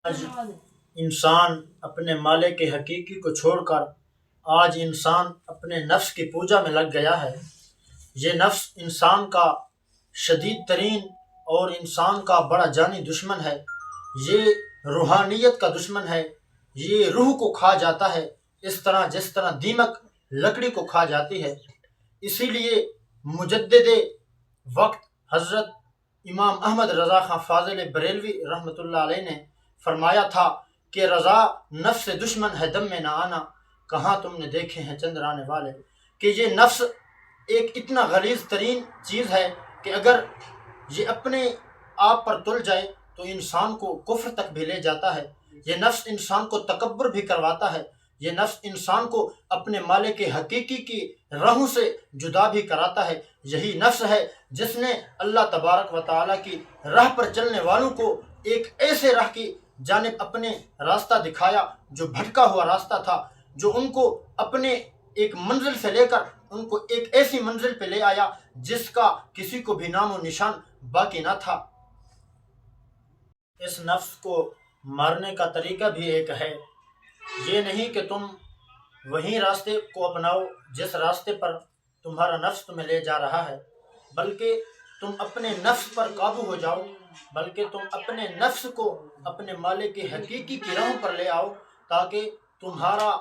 آج انسان اپنے مالک حقیقی کو چھوڑ کر آج انسان اپنے نفس کی پوجا میں لگ گیا ہے۔ یہ نفس انسان کا شدید ترین اور انسان کا بڑا جانی دشمن ہے۔ یہ روحانیت کا دشمن ہے۔ یہ روح کو کھا جاتا ہے، جس طرح دیمک لکڑی کو کھا جاتی ہے۔ اسی لیے مجدد وقت حضرت امام احمد رضا خان فاضل بریلوی رحمۃ اللہ علیہ نے فرمایا تھا کہ رضا نفس دشمن ہے دم میں نہ آنا، کہاں تم نے دیکھے ہیں چندر آنے والے۔ کہ یہ نفس ایک اتنا غلیظ ترین چیز ہے کہ اگر یہ اپنے آپ پر تل جائے تو انسان کو کفر تک بھی لے جاتا ہے۔ یہ نفس انسان کو تکبر بھی کرواتا ہے۔ یہ نفس انسان کو اپنے مالک حقیقی کی راہوں سے جدا بھی کراتا ہے۔ یہی نفس ہے جس نے اللہ تبارک و تعالیٰ کی راہ پر چلنے والوں کو ایک ایسے راہ کی جانب اپنے راستہ دکھایا جو بھٹکا ہوا راستہ تھا، جو ان کو اپنے ایک منزل سے لے کر ان کو ایک ایسی منزل پہ لے آیا جس کا کسی کو بھی نام و نشان باقی نہ تھا۔ اس نفس کو مارنے کا طریقہ بھی ایک ہے۔ یہ نہیں کہ تم وہی راستے کو اپناؤ جس راستے پر تمہارا نفس تمہیں لے جا رہا ہے، بلکہ تم اپنے نفس پر قابو ہو جاؤ، بلکہ تم اپنے نفس کو اپنے مالک حقیقی کی راہوں پر لے آؤ، تاکہ تمہارا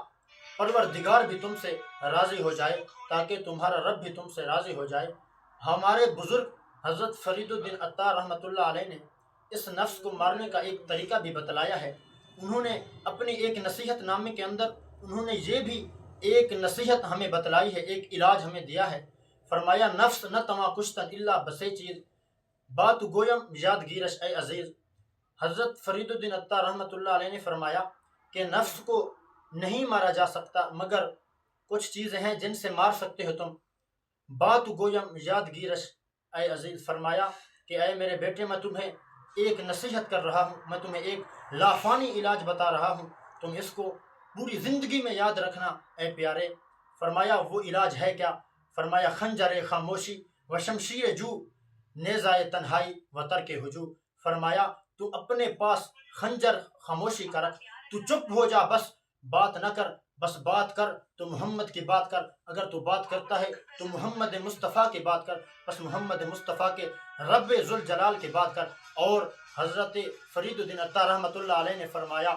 پروردگار بھی تم سے راضی ہو جائے، تاکہ تمہارا رب بھی تم سے راضی ہو جائے۔ ہمارے بزرگ حضرت فرید الدین عطار رحمۃ اللہ علیہ نے اس نفس کو مارنے کا ایک طریقہ بھی بتلایا ہے۔ انہوں نے اپنی ایک نصیحت نامے کے اندر انہوں نے یہ بھی ایک نصیحت ہمیں بتلائی ہے، ایک علاج ہمیں دیا ہے۔ فرمایا نفس نہ تما کشتن اللہ بسے چیز بات گویم یادگیرش اے عزیز۔ حضرت فرید الدین عطار رحمۃ اللہ علیہ نے فرمایا کہ نفس کو نہیں مارا جا سکتا مگر کچھ چیزیں ہیں جن سے مار سکتے ہو تم۔ بات گویم یادگیرش اے عزیز، فرمایا کہ اے میرے بیٹے میں تمہیں ایک نصیحت کر رہا ہوں، میں تمہیں ایک لافانی علاج بتا رہا ہوں، تم اس کو پوری زندگی میں یاد رکھنا اے پیارے۔ فرمایا وہ علاج ہے کیا؟ فرمایا خنجر خاموشی و شمشیر جو نیزائے تنہائی و ترک ہجو۔ فرمایا تو اپنے پاس خنجر خاموشی کا رکھ، تو چپ ہو جا، بس بات نہ کر، بس بات کر تو محمد کی بات کر، اگر تو بات کرتا ہے تو محمد مصطفیٰ کی بات کر، بس محمد مصطفیٰ کے رب ذوالجلال کی بات کر۔ اور حضرت فرید الدین عطار رحمۃ اللہ علیہ نے فرمایا